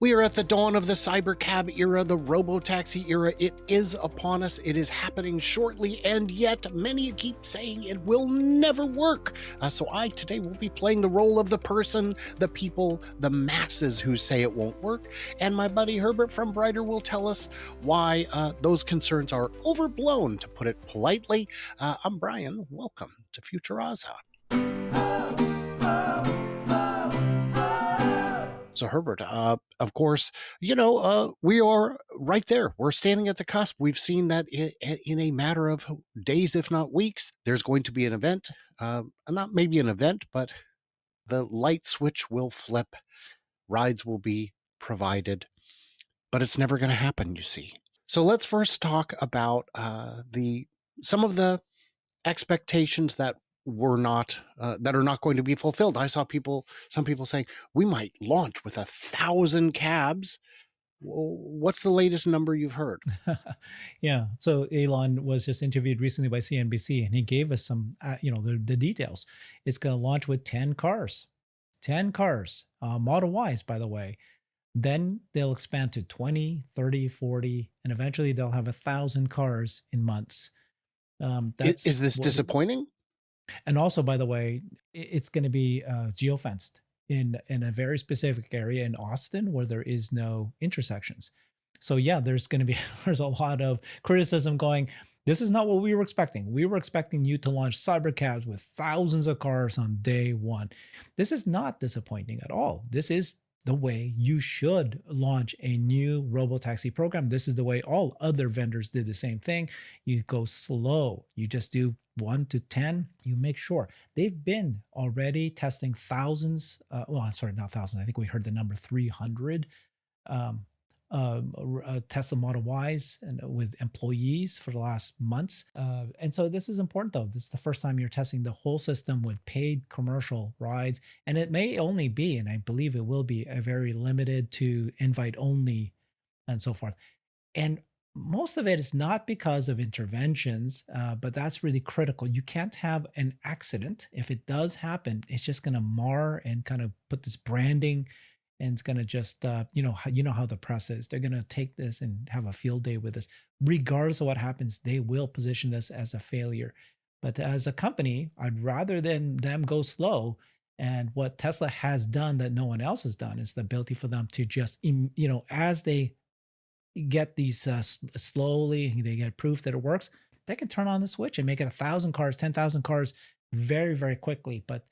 We are at the dawn of the cybercab era, the robo-taxi era. It is upon us. It is happening shortly, and yet many keep saying it will never work. So I today will be playing the role of the person, the people, the masses who say it won't work. And my buddy Herbert from Brighter will tell us why those concerns are overblown, to put it politely. I'm Brian. Welcome to Futuraza. So Herbert, of course, we are right there. We're standing at the cusp. We've seen that in a matter of days, if not weeks, there's going to be an event, not maybe an event, but the light switch will flip. Rides will be provided, but it's never going to happen, you see. So let's first talk about some of the expectations that were not that are not going to be fulfilled. I saw some people saying we might launch with 1,000 cabs. What's the latest number you've heard? Yeah. So Elon was just interviewed recently by CNBC, and he gave us some, the details. It's going to launch with 10 cars, 10 cars, Model Ys, by the way. Then they'll expand to 20, 30, 40, and eventually they'll have 1,000 cars in months. Is this disappointing? And also, by the way, it's going to be geofenced in a very specific area in Austin where there is no intersections. So yeah, there's going to be there's a lot of criticism going, this is not what we were expecting. We were expecting you to launch cybercabs with thousands of cars on day one. This is not disappointing at all. This is the way you should launch a new robo-taxi program. This is the way all other vendors did the same thing. You go slow. You just do 1 to 10. You make sure. They've been already testing thousands. Not thousands. I think we heard the number 300 Tesla Model Ys and with employees for the last months. And so this is important, though. This is the first time you're testing the whole system with paid commercial rides. And it may only be, and I believe it will be, a very limited to invite only and so forth. And most of it is not because of interventions, but that's really critical. You can't have an accident. If it does happen, it's just going to mar and kind of put this branding, and it's going to just, how the press is. They're going to take this and have a field day with this. Regardless of what happens, they will position this as a failure. But as a company, I'd rather than them go slow. And what Tesla has done that no one else has done is the ability for them to just, as they get these slowly, they get proof that it works, they can turn on the switch and make it 1,000 cars, 10,000 cars very, very quickly. But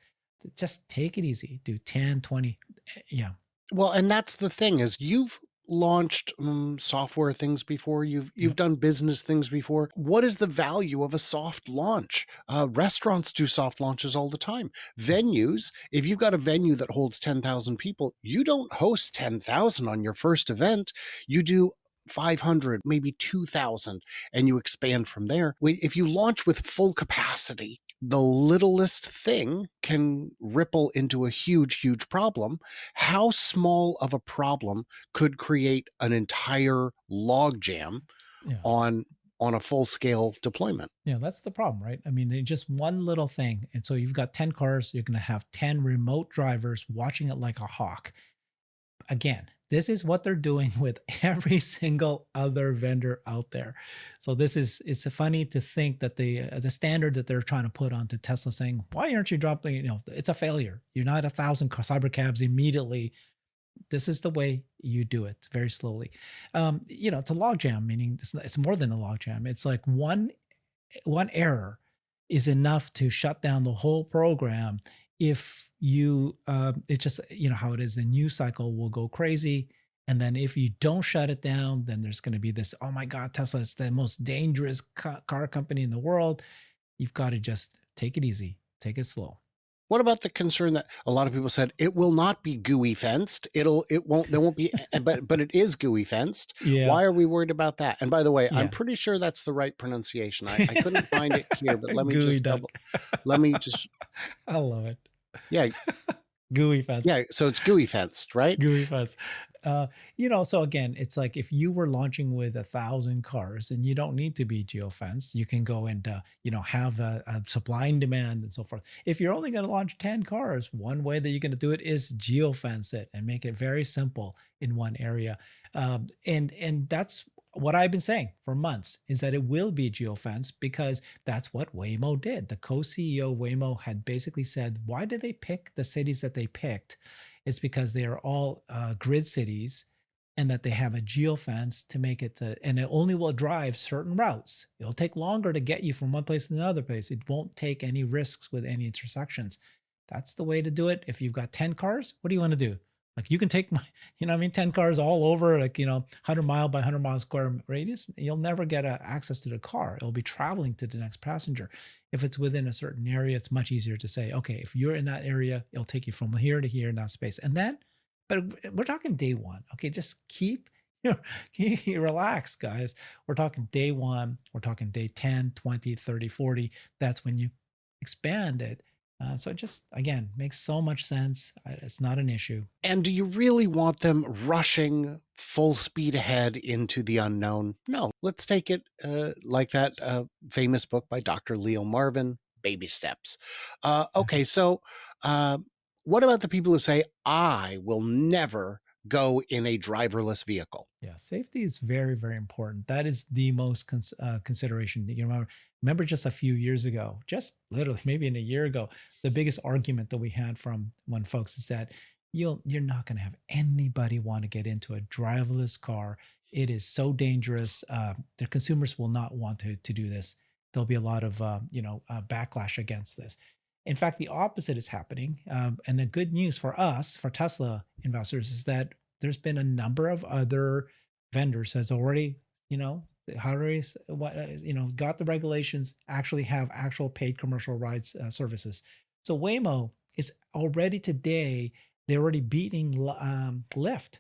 just take it easy. Do 10, 20. Yeah. Well, and that's the thing, is you've launched software things before. You've done business things before. What is the value of a soft launch? Restaurants do soft launches all the time. Venues, if you've got a venue that holds 10,000 people, you don't host 10,000 on your first event. You do 500, maybe 2,000, and you expand from there. If you launch with full capacity, the littlest thing can ripple into a huge, huge problem. How small of a problem could create an entire logjam Yeah. on a full-scale deployment? Yeah, that's the problem, right? I mean, just one little thing. And so you've got 10 cars, you're going to have 10 remote drivers watching it like a hawk. Again, this is what they're doing with every single other vendor out there. So it's funny to think that the standard that they're trying to put onto Tesla, saying, why aren't you dropping, it's a failure. You're not 1,000 cybercabs immediately. This is the way you do it, very slowly. It's a logjam, meaning it's more than a logjam. It's like one error is enough to shut down the whole program. If it's just, how it is, the news cycle will go crazy. And then if you don't shut it down, then there's going to be this, oh my God, Tesla is the most dangerous car company in the world. You've got to just take it easy, take it slow. What about the concern that a lot of people said it will not be GUI fenced? There won't be, but it is GUI fenced. Yeah. Why are we worried about that? And by the way, Yeah. I'm pretty sure that's the right pronunciation. I couldn't find it here, but let me just I love it. Yeah. GUI fence. Yeah. So it's GUI fenced, right? GUI fence. uh, so again, it's like if you were launching with 1,000 cars, then you don't need to be geofenced. You can go and have a supply and demand and so forth. If you're only going to launch 10 cars, one way that you're going to do it is geofence it and make it very simple in one area. And that's what I've been saying for months is that it will be geofence because that's what Waymo did. The co-CEO of Waymo had basically said, why did they pick the cities that they picked? It's because they are all grid cities and that they have a geofence to make it and it only will drive certain routes. It'll take longer to get you from one place to another place. It won't take any risks with any intersections. That's the way to do it. If you've got 10 cars, what do you want to do? Like you can take my, 10 cars all over, like, 100 mile by 100 mile square radius. You'll never get access to the car. It'll be traveling to the next passenger. If it's within a certain area, it's much easier to say, okay, if you're in that area, it'll take you from here to here in that space. And then, but we're talking day one. Okay. Just keep, relax, guys. We're talking day one. We're talking day 10, 20, 30, 40. That's when you expand it. So it just, again, makes so much sense. It's not an issue. And do you really want them rushing full speed ahead into the unknown? No, let's take it like that famous book by Dr. Leo Marvin, Baby Steps. Okay, so uh, what about the people who say, I will never go in a driverless vehicle? Yeah, safety is very, very important. That is the most consideration. Remember just a few years ago, just literally maybe in a year ago, the biggest argument that we had from one folks is that you're not going to have anybody want to get into a driverless car. It is so dangerous. The consumers will not want to do this. There'll be a lot of backlash against this. In fact, the opposite is happening. And the good news for us, for Tesla investors, is that there's been a number of other vendors has already, how do I what got the regulations, actually have actual paid commercial rides services. So Waymo is already today, they're already beating Lyft.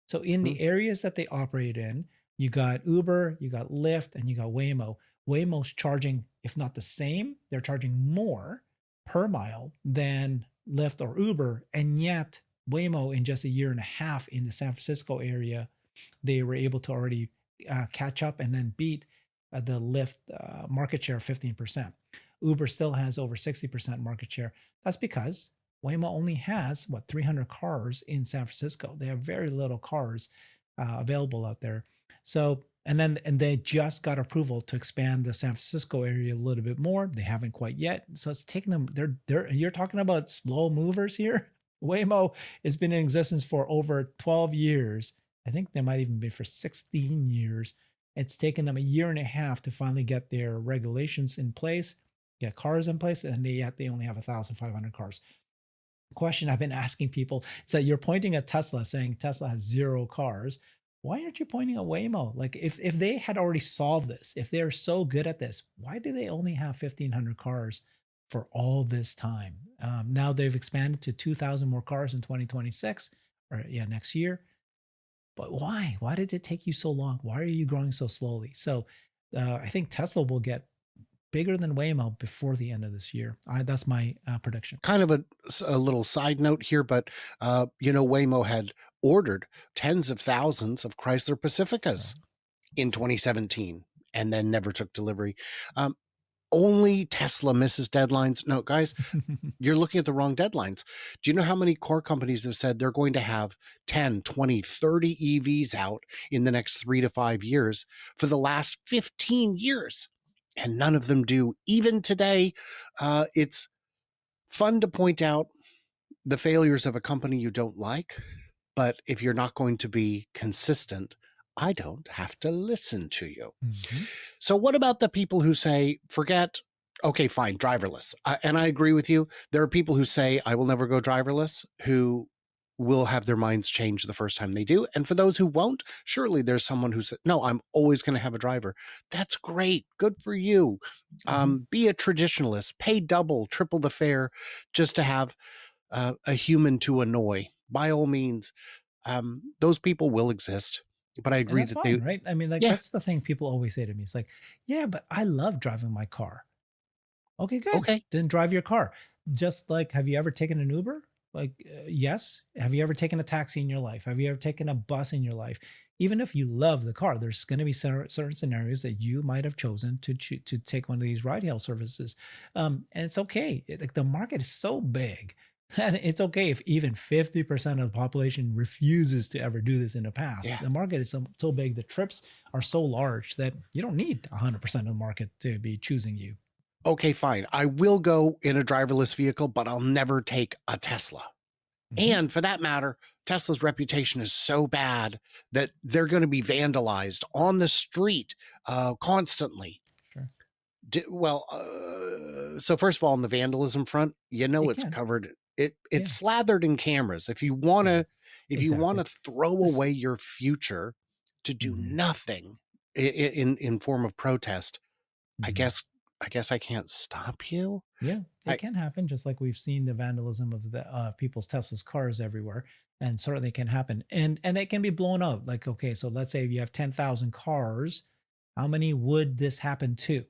So in Hmm. the areas that they operate in, you got Uber, you got Lyft, and you got Waymo. Waymo's charging, if not the same, they're charging more per mile than Lyft or Uber, and yet Waymo in just a year and a half in the San Francisco area, they were able to already catch up and then beat the Lyft market share of 15%. Uber still has over 60% market share. That's because Waymo only has 300 cars in San Francisco. They have very little cars available out there. So and they just got approval to expand the San Francisco area a little bit more. They haven't quite yet. So it's taking them, they're you're talking about slow movers here. Waymo has been in existence for over 12 years. I think they might even be for 16 years. It's taken them a year and a half to finally get their regulations in place, get cars in place, and yet they only have 1,500 cars. The question I've been asking people is that you're pointing at Tesla saying Tesla has zero cars. Why aren't you pointing at Waymo? Like if they had already solved this, if they're so good at this, why do they only have 1,500 cars for all this time? Now they've expanded to 2,000 more cars in 2026, or yeah, next year. But why? Why did it take you so long? Why are you growing so slowly? So I think Tesla will get bigger than Waymo before the end of this year. That's my prediction. Kind of a little side note here, but Waymo had ordered tens of thousands of Chrysler Right. Pacificas in 2017 and then never took delivery. Um, Only Tesla misses deadlines. No, guys, you're looking at the wrong deadlines. Do you know how many car companies have said they're going to have 10, 20, 30 EVs out in the next 3 to 5 years for the last 15 years? And none of them do. Even today, it's fun to point out the failures of a company you don't like, but if you're not going to be consistent, I don't have to listen to you. Mhm. So, what about the people who say, forget, okay, fine, driverless? And I agree with you. There are people who say, I will never go driverless, who will have their minds changed the first time they do. And for those who won't, surely there's someone who said, no, I'm always going to have a driver. That's great. Good for you. Mhm. Be a traditionalist, pay double, triple the fare just to have a human to annoy. By all means, those people will exist. But I And agree that's that fine, they, right? I mean, like yeah, that's the thing people always say to me. It's like, yeah, but I love driving my car. Okay, good. okay. Then drive your car. Just like, have you ever taken an Uber? Yes. Have you ever taken a taxi in your life? Have you ever taken a bus in your life? Even if you love the car, there's going to be certain scenarios that you might have chosen to take one of these ride hail services, and it's okay. Like, the market is so big that it's okay if even 50% of the population refuses to ever do this in the past. Yeah. The market is so big, the trips are so large that you don't need 100% of the market to be choosing you. Okay, fine. I will go in a driverless vehicle, but I'll never take a Tesla. Mhm. And for that matter, Tesla's reputation is so bad that they're going to be vandalized on the street constantly. Sure. So first of all, on the vandalism front, It it's can. covered. It's Yeah. slathered in cameras. Yeah. If you want Exactly. to throw This away your future to do Mhm. nothing in form of protest, I Mhm. guess I can't stop you. Yeah, it I can happen, just like we've seen the vandalism of the people's Tesla's cars everywhere, and certainly can happen, and they can be blown out. Like, okay, so let's say you have 10,000 cars, how many would this happen to?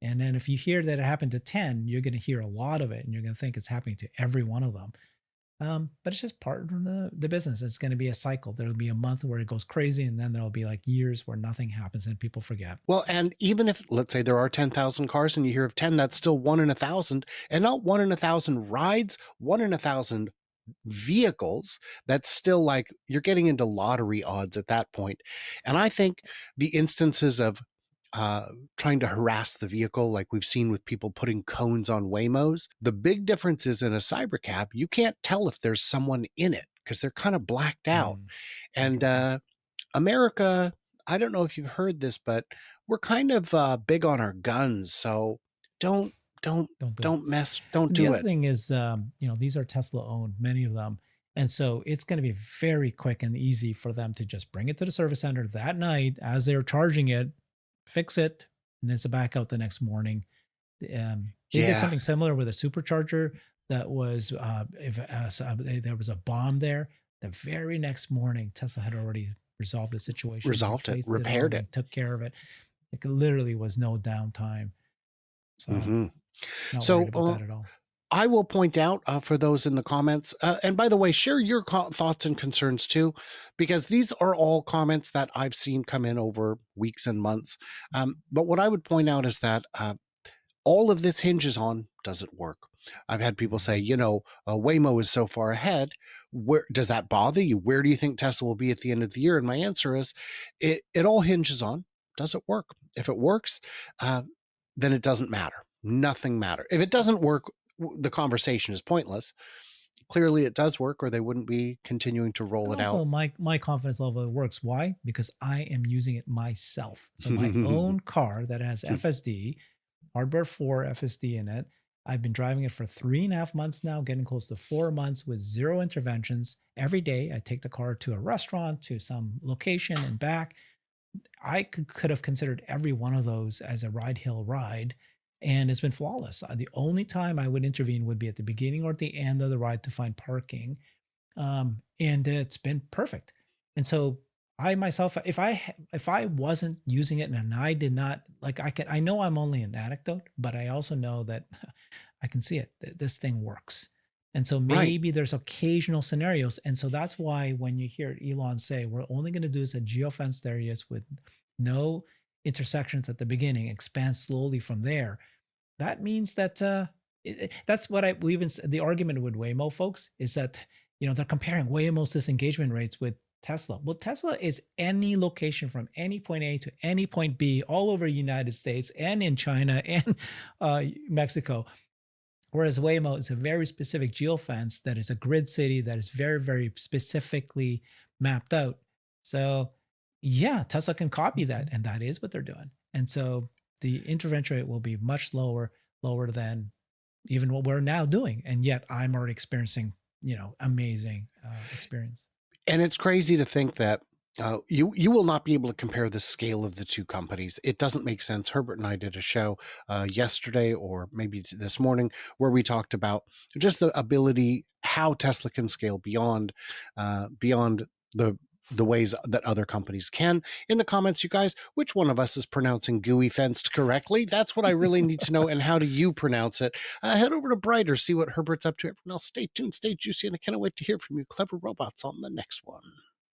And then if you hear that it happened to 10, you're going to hear a lot of it, and you're going to think it's happening to every one of them. But it's just part of the business. It's going to be a cycle. There'll be a month where it goes crazy, and then there'll be like years where nothing happens and people forget. Well, and even if, let's say, there are 10,000 cars and you hear of 10, that's still one in a thousand, and not one in a thousand rides, one in a thousand vehicles. That's still like you're getting into lottery odds at that point. And I think the instances of uh, trying to harass the vehicle, like we've seen with people putting cones on Waymos, the big difference is in a cyber cab, you can't tell if there's someone in it because they're kind of blacked out. Mm, And 100%. America, I don't know if you've heard this, but we're kind of big on our guns. So don't, don't, Don't do it. don't And the do other it. thing is, these are Tesla owned, many of them. And so it's going to be very quick and easy for them to just bring it to the service center that night as they're charging it, fix it, and it's back out the next morning. They did Yeah. something similar with a supercharger that was, if there was a bomb there, the very next morning, Tesla had already resolved the situation, Resolved it, replaced it all, repaired it. and took care of it. It literally was no downtime. So, Hmm. not worried So about that at all. I will point out for those in the comments, and by the way, share your thoughts and concerns too, because these are all comments that I've seen come in over weeks and months. But what I would point out is that all of this hinges on, does it work? I've had people say, Mhm. Waymo is so far ahead. Where does that bother you? Where do you think Tesla will be at the end of the year? And my answer is, it all hinges on, does it work? If it works, uh, then it doesn't matter. Nothing matter. If it doesn't work, the conversation is pointless. Clearly, it does work, or they wouldn't be continuing to roll And it also out. my confidence level works. Why? Because I am using it myself. So my own car that has FSD, hardware 4 FSD in it. I've been driving it for 3.5 months now, getting close to 4 months with zero interventions. Every day I take the car to a restaurant, to some location and back. I could have considered every one of those as a ride hill ride, and it's been flawless. The only time I would intervene would be at the beginning or at the end of the ride to find parking, and it's been perfect. And so I myself, if I wasn't using it and I did not like, I know I'm only an anecdote, but I also know that I can see it. This thing works. And so Right. maybe there's occasional scenarios. And so that's why when you hear Elon say, we're only going to do this at geofenced areas with no intersections at the beginning, expand slowly from there. That means that that's what we even the argument with Waymo folks is that they're comparing Waymo's disengagement rates with Tesla. Well, Tesla is any location from any point A to any point B all over the United States and in China and Mexico. Whereas Waymo is a very specific geofence that is a grid city that is very, very specifically mapped out. So, yeah, Tesla can copy that, and that is what they're doing. And so the intervention rate will be much lower, lower than even what we're now doing. And yet I'm already experiencing, amazing experience. And it's crazy to think that you will not be able to compare the scale of the two companies. It doesn't make sense. Herbert and I did a show yesterday, or maybe this morning, where we talked about just the ability how Tesla can scale beyond the the ways that other companies can. In the comments, you guys, which one of us is pronouncing gooey fenced correctly? That's what I really need to know. And how do you pronounce it? Head over to Brighter, see what Herbert's up to. Everyone else, stay tuned, stay juicy, and I cannot wait to hear from you, clever robots, on the next one.